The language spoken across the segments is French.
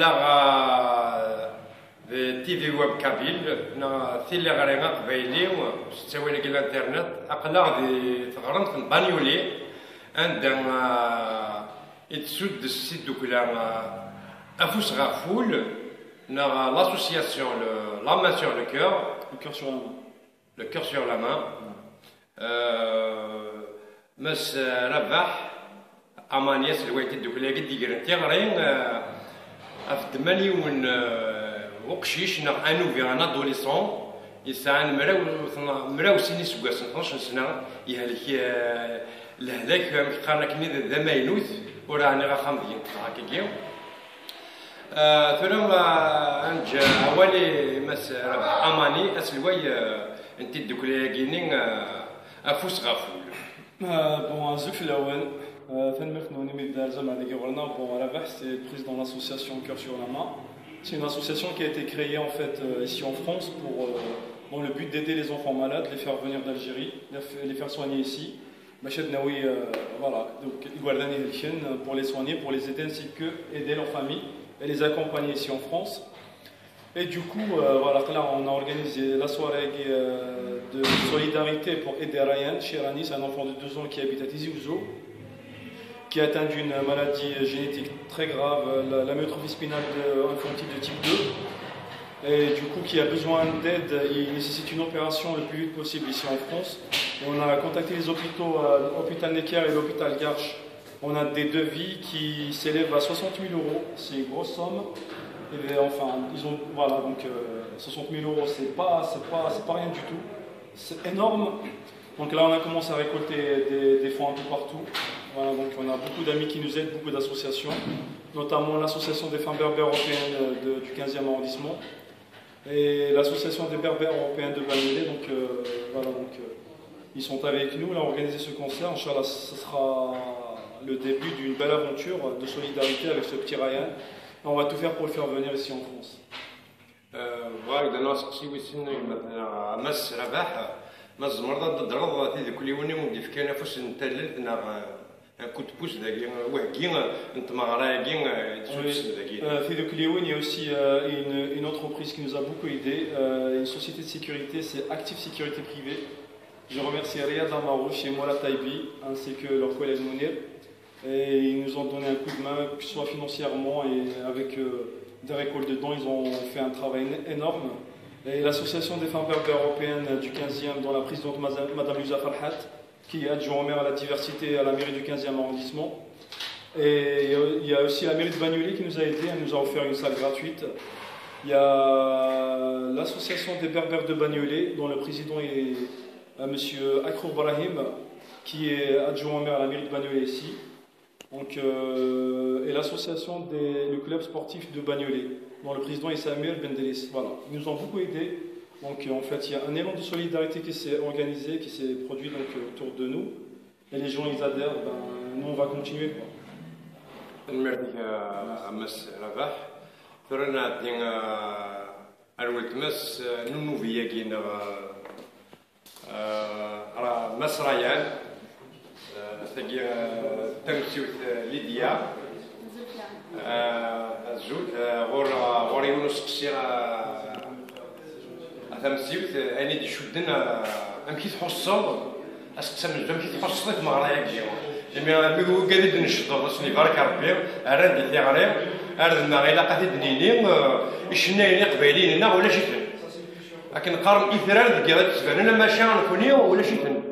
أقلع تي في ويب كابيل ثيلي غريغا قبايلي وستساوي لك الانترنت أقلع ثغرنت في البانيولي عندما يتسود السيد دوكلا أفوس غافول l'association la main sur le cœur le cœur sur la main مس ربح أمانيس الويت دوكلا قد يقرن تيغرين أفد مليون وقشيش أنو في أن أدوليسون يسعان مراو سنين سكاس 12 سنة يهلك لهذاك قالنا كني ذا ما ينوث وراني غا خامدين هكاكيو ثم أنجا أولي مس أماني أسلوي أنت دوكلا كينين أفوس غافول bon, Zouk في الأول ثاني نوني ميدال زعما اللي قبرنا bon Rabah c'est le président de l'association Cœur sur la main. C'est une association qui a été créée en fait ici en France pour dans le but d'aider les enfants malades, les faire venir d'Algérie, les faire soigner ici. Voilà, donc pour les soigner, pour les aider ainsi que aider leur famille et les accompagner ici en France. Et du coup, voilà, là on a organisé la soirée de solidarité pour aider Ryan, Chirani, c'est un enfant de 2 ans qui habite à Tizi Ouzou, qui est atteint d'une maladie génétique très grave, la myotrophie spinale infantile de type 2, et du coup qui a besoin d'aide. Il nécessite une opération le plus vite possible ici en France. Et on a contacté les hôpitaux, l'hôpital Necker et l'hôpital Garches. On a des devis qui s'élèvent à 60 000 €, c'est une grosse somme. Et enfin, ils ont, voilà, donc 60 000 €, c'est pas rien du tout, c'est énorme. Donc là, on a commencé à récolter des fonds un peu partout. Voilà, donc on a beaucoup d'amis qui nous aident, beaucoup d'associations, notamment l'association des femmes berbères européennes du 15e arrondissement et l'association des berbères européens de Bagnolet. Donc voilà, donc ils sont avec nous. Là, on a organisé ce concert. Inch'Allah, ce sera le début d'une belle aventure de solidarité avec ce petit Ryan. On va tout faire pour le faire venir ici en France. وايد ناس قصيوي مثلا مس رباح مز مرضى ضرب في كل يوم ودي فكنا فاش نتلل كنت بوس ذاكي وهكي انت ما رايكي تسوس ذاكي في كل يوم. Il y a aussi une entreprise qui nous a beaucoup aidé, une société de sécurité, c'est Active Sécurité Privée. Je remercie Riyad Amarouche et Mola Taibi ainsi que leur collègue Mounir. Et ils nous ont donné un coup de main, que ce soit financièrement et avec des récoltes de dons. Ils ont fait un travail énorme. Et l'association des femmes berbères européennes du 15e, dont la présidente Madame Yusa Farhat, qui est adjointe au maire à la diversité à la mairie du 15e arrondissement. Et il y a aussi la mairie de Bagnolet qui nous a aidés, elle nous a offert une salle gratuite. Il y a l'association des berbères de Bagnolet, dont le président est monsieur Akrour Brahim, qui est adjoint au maire à la mairie de Bagnolet ici. Donc, et l'association le club sportif de Bagnolet, dont le président est Samuel Bendelis. Voilà, ils nous ont beaucoup aidés. Donc en fait, il y a un élan de solidarité qui s'est organisé, qui s'est produit donc, autour de nous. Et les gens, ils adhèrent. Nous, on va continuer. المرتي أمس رباح ثرنا دين أروت مس نوفيا كينا مس ريان ثقي تمسيوت ليديا زوج غور يونس قصير تمسيوت أني دي شدنا أمكي تحصل أسقسم أمكي تحصل ما غرايا كجيو جميع بيقول قاعد نشطو راسني بارك ربي أراد دي غريب أراد ما غير قاعد دنيني إشنايني قبايلينا ولا شيء لكن قارن إثرار ديال تبان لما شان كوني ولا شيء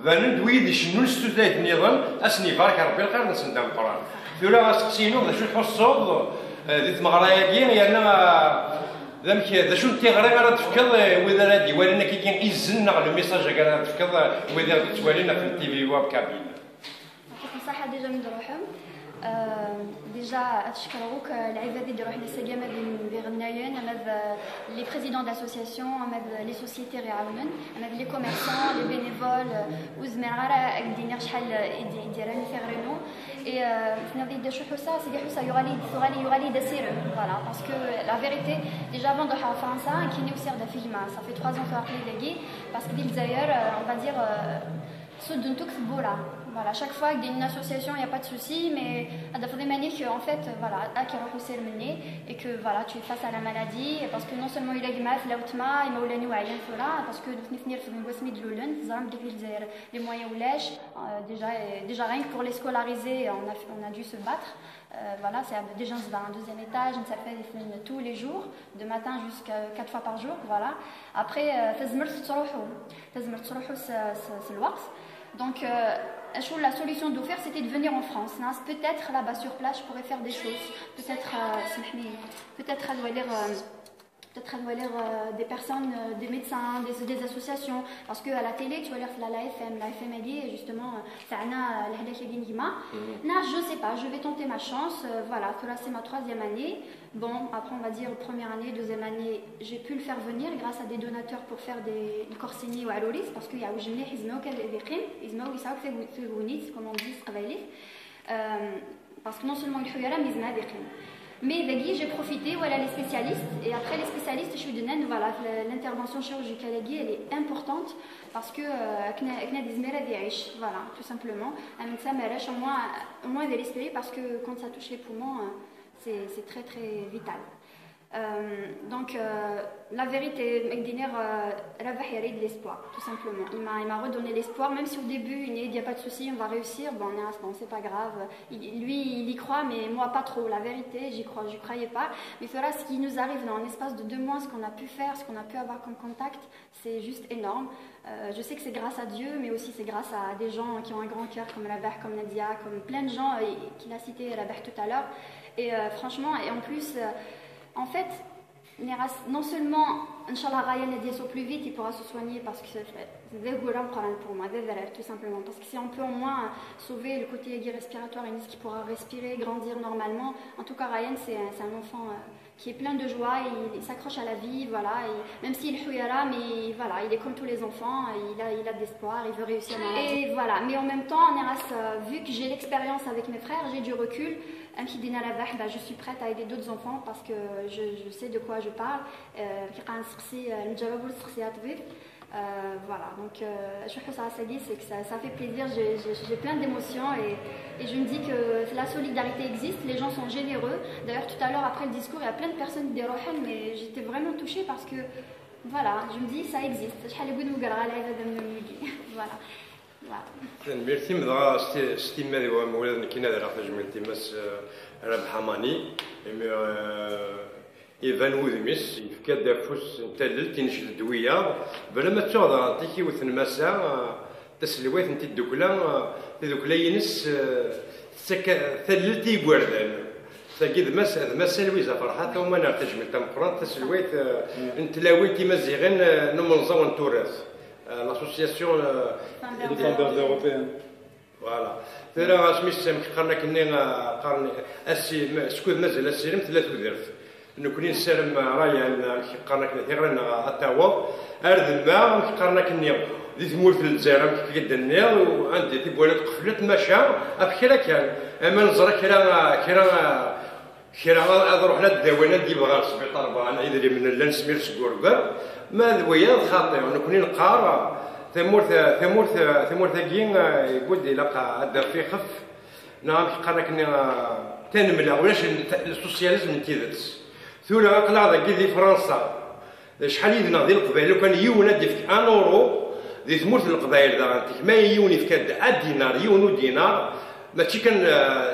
فان دويد شنو الستوزايت النظام أسني بارك ربي الخير نسندم القرآن ثولا سقسينو ذا شو تحصل ذي تمغرايا كي يعني ذمك ذا شو تيغري راه تفكر وإذا راه ديوالنا كي كاين إزن على الميساج راه تفكر وإذا توالينا في التي في واب كابين. صح ديجا من روحهم ديجا أشكروك العبادة اللي روحنا سجامة بغنايين les présidents d'associations, les sociétés réunionnaises, les commerçants, les bénévoles, وزمرارة قدينا شحال يديروا يفرنوا et نبي دشو حسا سيدي حسا يغالي دسيرو voilà parce que la vérité déjà avant de faire France qui nous sert de film ça fait 3 ans que je l'ai parce que d'Ilzaïr on va dire سود نتوك بورا Voilà, chaque fois qu'il y a une association, il n'y a pas de souci, mais en fait, voilà, et que voilà, tu es face à la maladie, parce que non seulement il a parce que les moyens déjà rien que pour les scolariser, on a dû se battre. Voilà, c'est déjà un deuxième étage, on s'appelle tous les jours, de matin jusqu'à 4 fois par jour, voilà. Après, c'est le waqt. Donc, la solution d'offrir, c'était de venir en France. Peut-être là-bas sur place, je pourrais faire des choses. Peut-être des personnes, des médecins, des associations. Parce qu'à la télé, tu vois, la FM elle dit justement, je ne sais pas, je vais tenter ma chance. Voilà, c'est ma 3e année. Bon, après, on va dire première année, 2e année, j'ai pu le faire venir grâce à des donateurs pour faire des corsini ou aloris, parce qu'il y a comme on dit, parce que non seulement il y a mais j'ai profité, voilà, les spécialistes, et après les spécialistes, je suis de voilà, l'intervention chirurgicale elle est importante parce que voilà, tout simplement, un médecin m'arrache au moins de respirer parce que quand ça touche les poumons, c'est très très vital. Donc la vérité, Mekdiner de l'espoir, tout simplement. Il m'a redonné l'espoir, même si au début il n'y a pas de souci, on va réussir, bon c'est pas grave. Lui il y croit, mais moi pas trop. La vérité, j'y croyais pas. Mais voilà, ce qui nous arrive dans un espace de 2 mois, ce qu'on a pu faire, ce qu'on a pu avoir comme contact, c'est juste énorme. Je sais que c'est grâce à Dieu, mais aussi c'est grâce à des gens qui ont un grand cœur, comme Rabah, comme Nadia, comme plein de gens qu'il a cité Rabah tout à l'heure. Et franchement, et en plus. En fait, non seulement, Inch'Allah, Ryan a plus vite, il pourra se soigner parce que c'est pour moi, tout simplement. Parce que si on peut au moins sauver le côté respiratoire, et qu'il pourra respirer, grandir normalement. En tout cas, Ryan, c'est un enfant qui est plein de joie, il s'accroche à la vie, voilà. Même s'il est huyara, mais voilà, il est comme tous les enfants, il a de l'espoir, il veut réussir. Et voilà, mais en même temps, vu que j'ai l'expérience avec mes frères, j'ai du recul. Je suis prête à aider d'autres enfants parce que je sais de quoi je parle. Voilà, donc je trouve ça c'est que ça fait plaisir, j'ai plein d'émotions et je me dis que la solidarité existe, les gens sont généreux. D'ailleurs tout à l'heure après le discours, il y a plein de personnes qui rohan, mais j'étais vraiment touchée parce que voilà, je me dis ça existe. Voilà. Merci, madame. C'était une كنا درا خدمتي مس ربح حماني إيفان وذميس يفكاد فوس نتلل تنشد الدوية بلا ما تشوض تيكي وثن مسا تسلويت نتي الدوكلا ينس ثللتي بوردان تاكيد مسا لويزا فرحات وما نرتجم التمقران تسلويت نتلاويتي مزيغن نمنظو نتورث l'association des vendeurs européens. Voilà. ترى سميت قرنا كنا قرن سكوت مازال السلم 3 ودرت نكوني نسلم رايا قرنا كنا ثيرنا التوا ارد الماء قرنا كنا ذي ثمورت الجزائر كيد النير وعندي تبولات قفلت ماشى بخيرا كان اما نزرا كرا اروح للدواء ندي بغا السبيطار بغا اذا من لا نسمير سكوربر ما ذويا خاطئ ونكوني نقار ثمورت كين يقول لي لقى الدار في خف نعم قرا كنا تنملا ولاش السوسياليزم تيدت ثولا قلع ذاك دي فرنسا شحال يدنا ديال القبائل لو كان يونا ديك 1 اورو دي ثمورت القبائل دارتك ما يوني فكاد دينار يونو دينار ماشي كان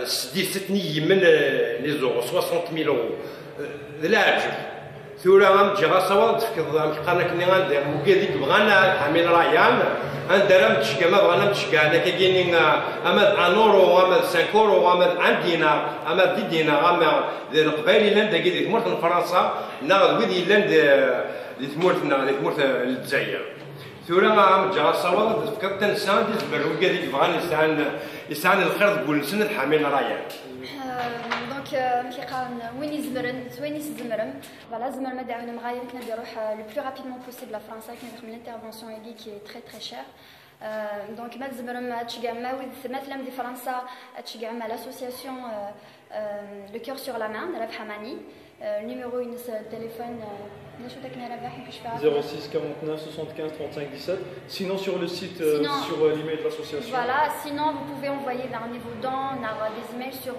ستني من لي زورو 600,000 اورو لا عجب ثورا غنجي غاصوات تفكض قالنا كني غندير وكذيك بغانا حامل رايان غندير متشكا ما بغانا متشكا انا كاينين اما 1 اورو اما 5 اورو اما 1 دينار اما 10 دينار اما القبائل اللي عندها كي ثمورت فرنسا ناض ويدي اللي دي ثمورت الجزائر ثورا غنجي غاصوات تفكض تنسى ديزبر وكذيك بغانا يسعن الخير تقول نسند حامل رايان voilà, le plus rapidement possible la France avec une intervention qui est très très chère. Donc, l'association Le Cœur sur la Main de la Hamani. Le numéro de téléphone, 06 49 75 35 17. Sinon sur le site, sur l'email de l'association. Voilà, sinon vous pouvez envoyer vers vos dons, on a des emails sur.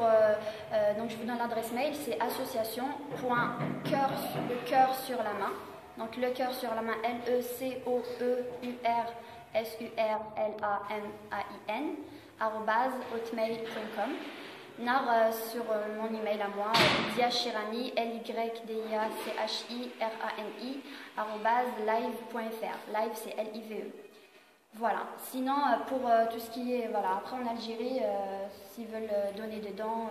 Donc je vous donne l'adresse mail, c'est association.cœur, le cœur sur la main. Donc le cœur sur la main, LECOEURSURLAMAIN, @hotmail.com. Sur mon email à moi, Lydia Chirani, LYDIACHIRANI, @live.fr. Live, c'est LIVE. Voilà. Sinon, pour tout ce qui est. Voilà. Après, en Algérie, s'ils veulent donner des dons,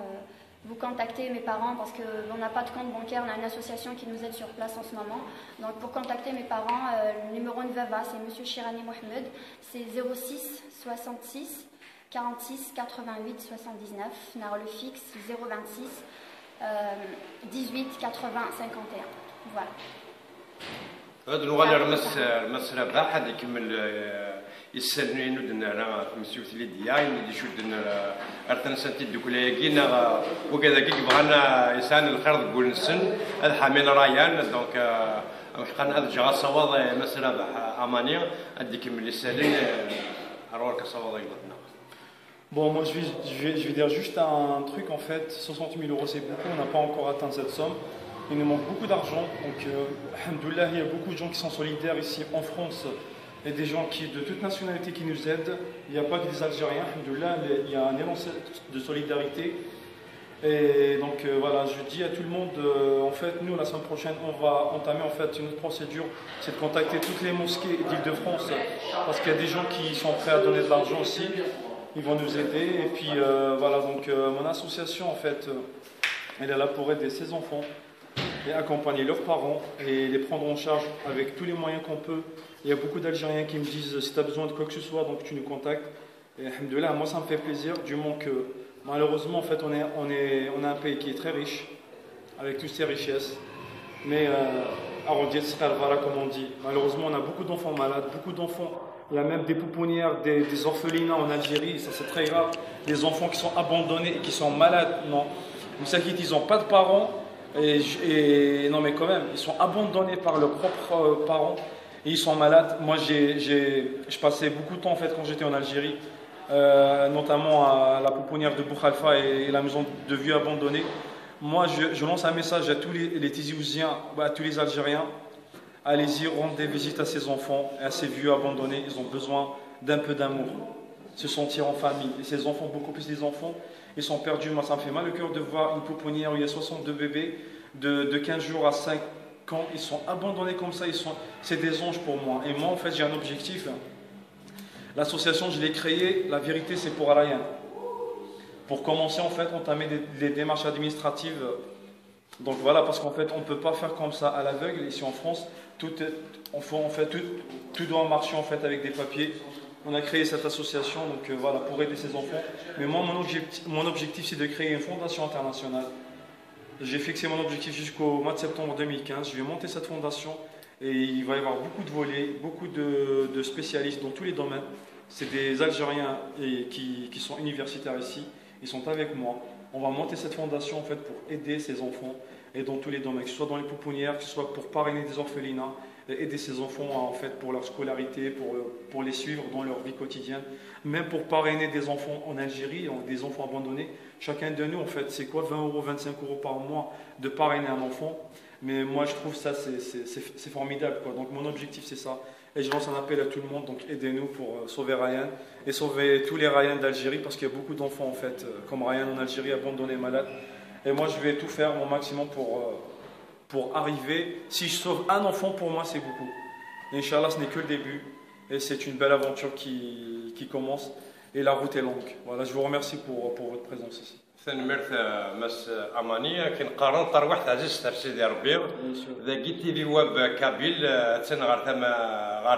vous contactez mes parents parce qu'on n'a pas de compte bancaire, on a une association qui nous aide sur place en ce moment. Donc, pour contacter mes parents, le numéro de Vava, c'est Monsieur Chirani Mohamed, c'est 06 66 46 88 79. Le fixe 026 18 80 51. Voilà. هذا الوغالي المسألة بها هذا يكمل يسالني ندنا راه مسيوت لي ديال اللي شدنا ارتنا سنتي دوكلاكينا وكذا كي بغانا يسان الخير تقول نسن هذا حامين رايان دونك حقنا هذا جا صواب مسألة بها امانيه هذا يكمل يسالني اروك صواب يبطنا. Bon, moi je vais dire juste un truc en fait, 60 000 euros c'est beaucoup, on n'a pas encore atteint cette somme. Il nous manque beaucoup d'argent, donc alhamdoulilah, il y a beaucoup de gens qui sont solidaires ici en France et des gens de toute nationalité qui nous aident. Il n'y a pas que des Algériens, alhamdoulilah, il y a un élan de solidarité. Et donc voilà, je dis à tout le monde, en fait, nous la semaine prochaine, on va entamer en fait une autre procédure, c'est de contacter toutes les mosquées d'Île-de-France parce qu'il y a des gens qui sont prêts à donner de l'argent aussi. Ils vont nous aider et puis voilà, donc mon association en fait elle est là pour aider ces enfants et accompagner leurs parents et les prendre en charge avec tous les moyens qu'on peut. Il y a beaucoup d'Algériens qui me disent si tu as besoin de quoi que ce soit, donc tu nous contactes. Et alhamdoulilah, moi ça me fait plaisir du moment que malheureusement en fait on a un pays qui est très riche avec toutes ses richesses, mais comme on dit, malheureusement on a beaucoup d'enfants malades, beaucoup d'enfants. Il y a même des pouponnières, des orphelinats en Algérie, ça c'est très grave. Des enfants qui sont abandonnés et qui sont malades. Non, vous savez qu'ils n'ont pas de parents. Et non, mais quand même, ils sont abandonnés par leurs propres parents et ils sont malades. Moi, je passais beaucoup de temps en fait quand j'étais en Algérie, notamment à la pouponnière de Boukhalfa et la maison de vieux abandonnés. Moi, je lance un message à tous les Tizi-Ouziens, à tous les Algériens. Allez-y, rendre des visites à ces enfants et à ces vieux abandonnés. Ils ont besoin d'un peu d'amour, se sentir en famille. Et ces enfants, beaucoup plus des enfants, ils sont perdus. Moi, ça me fait mal le cœur de voir une pouponnière où il y a 62 bébés de 15 jours à 5 ans. Ils sont abandonnés comme ça. C'est des anges pour moi. Et moi, en fait, j'ai un objectif. L'association, je l'ai créée. La vérité, c'est pour rien. Pour commencer, en fait, entamer des démarches administratives. Donc voilà, parce qu'en fait, on ne peut pas faire comme ça à l'aveugle. Ici en France, tout doit marcher en fait avec des papiers. On a créé cette association donc voilà, pour aider ces enfants. Mais moi, mon objectif, c'est de créer une fondation internationale. J'ai fixé mon objectif jusqu'au mois de septembre 2015. Je vais monter cette fondation et il va y avoir beaucoup de volets, beaucoup de spécialistes dans tous les domaines. C'est des Algériens qui sont universitaires ici. Ils sont avec moi. On va monter cette fondation en fait pour aider ces enfants et dans tous les domaines, que ce soit dans les pouponnières, que ce soit pour parrainer des orphelinats, aider ces enfants en fait pour leur scolarité, pour les suivre dans leur vie quotidienne, même pour parrainer des enfants en Algérie, des enfants abandonnés. Chacun de nous en fait, c'est quoi 20 euros, 25 euros par mois de parrainer un enfant. Mais moi je trouve ça c'est formidable quoi. Donc mon objectif c'est ça. Et je lance un appel à tout le monde, donc aidez-nous pour sauver Ryan et sauver tous les Ryan d'Algérie parce qu'il y a beaucoup d'enfants en fait, comme Ryan en Algérie, abandonnés, malades. Et moi je vais tout faire, mon maximum pour arriver. Si je sauve un enfant, pour moi c'est beaucoup. Inch'Allah, ce n'est que le début et c'est une belle aventure qui commence et la route est longue. Voilà, je vous remercie pour votre présence ici. ثنمرت مس أمانية كنقارن طروحت عزيز ترسيدي ربي إذا قلتي في واب كابيل تسن غار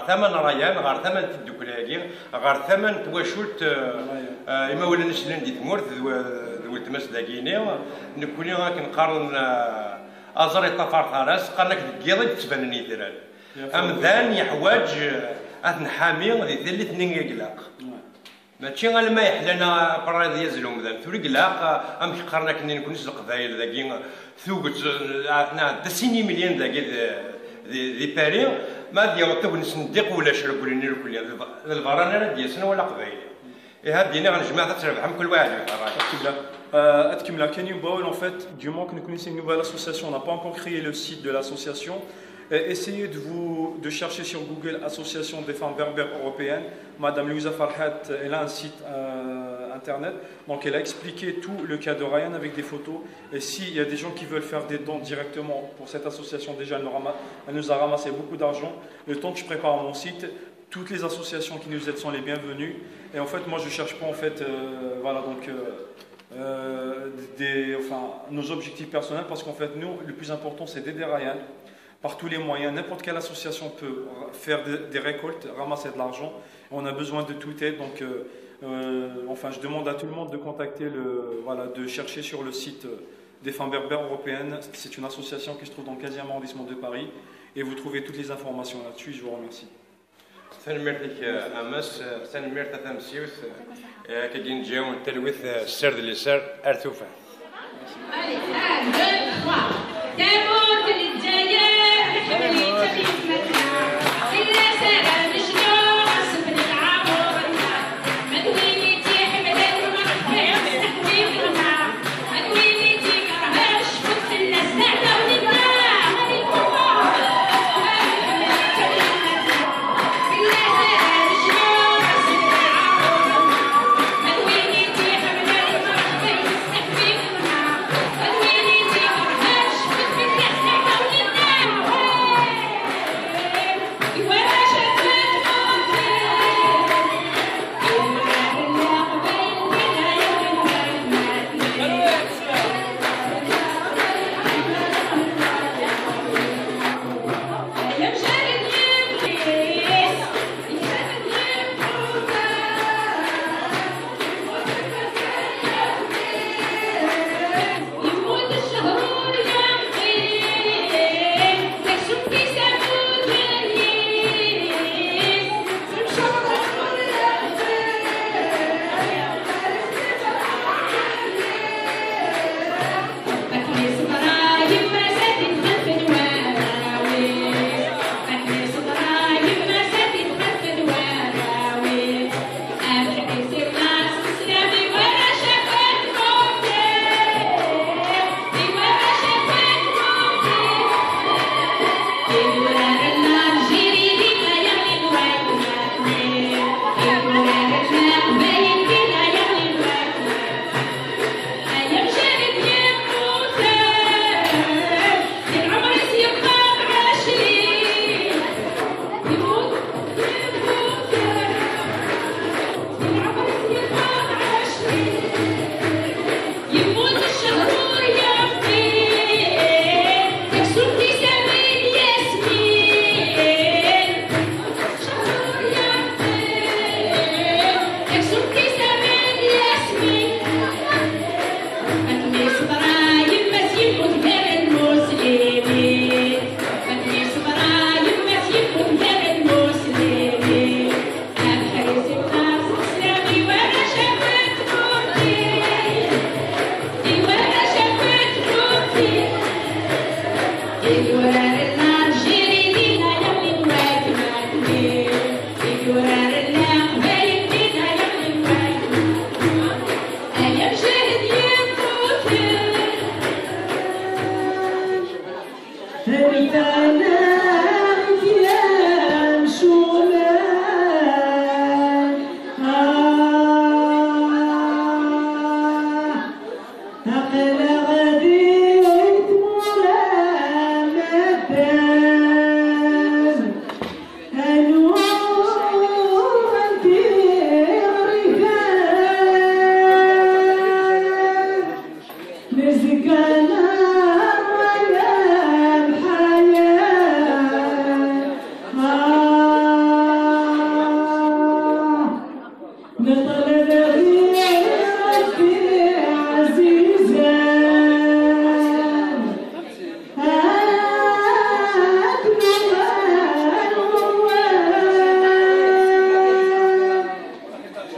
ثمن ريان غار ثمن تدوكلاكي غار ثمن تواشلت إما ولا نشلن دي تمورت ذو تمس داكيني نكوني كنقارن أزري طفار خلاص قالك دقيقة تبانني دران أمذان يحواج أثن حامي ذي ثلث نين يقلق ماشي غير ما يحلنا برا يزلو مدام ثوري لا امك قرنا كنا نكون القبائل ذاكي ثوقت دا سيني مليون ذاكي دي باري ما ديال تو نسندق ولا شرب ولا نير كل البرانا ديالنا ولا قبائل هادينا غنجمع تربح كل واحد En fait, du moment que nous connaissons une nouvelle association, on n'a pas encore créé le site de l'association. Essayez de chercher sur Google Association des femmes berbères européennes. Madame Louisa Farhat, elle a un site internet, donc elle a expliqué tout le cas de Ryan avec des photos. Et s'il y a des gens qui veulent faire des dons directement pour cette association, déjà elle nous a ramassé beaucoup d'argent. Le temps que je prépare mon site, toutes les associations qui nous aident sont les bienvenues. Et en fait, moi je ne cherche pas en fait, voilà, donc nos objectifs personnels, parce qu'en fait nous, le plus important c'est d'aider Ryan par tous les moyens. N'importe quelle association peut faire des récoltes, ramasser de l'argent. On a besoin de toute aide, donc je demande à tout le monde de contacter de chercher sur le site des femmes berbères européennes. C'est une association qui se trouve dans le 15e arrondissement de Paris et vous trouvez toutes les informations là-dessus. Je vous remercie. تنمرتك امس تنمرت تمسيوث كي نجاو التلويث السرد اللي سر ارتوفا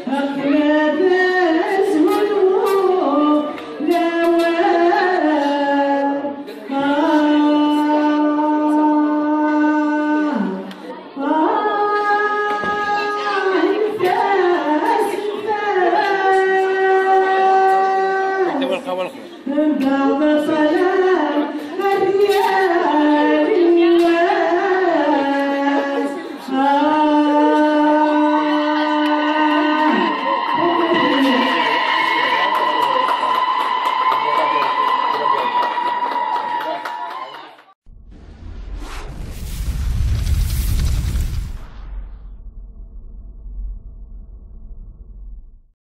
Okay. وسلام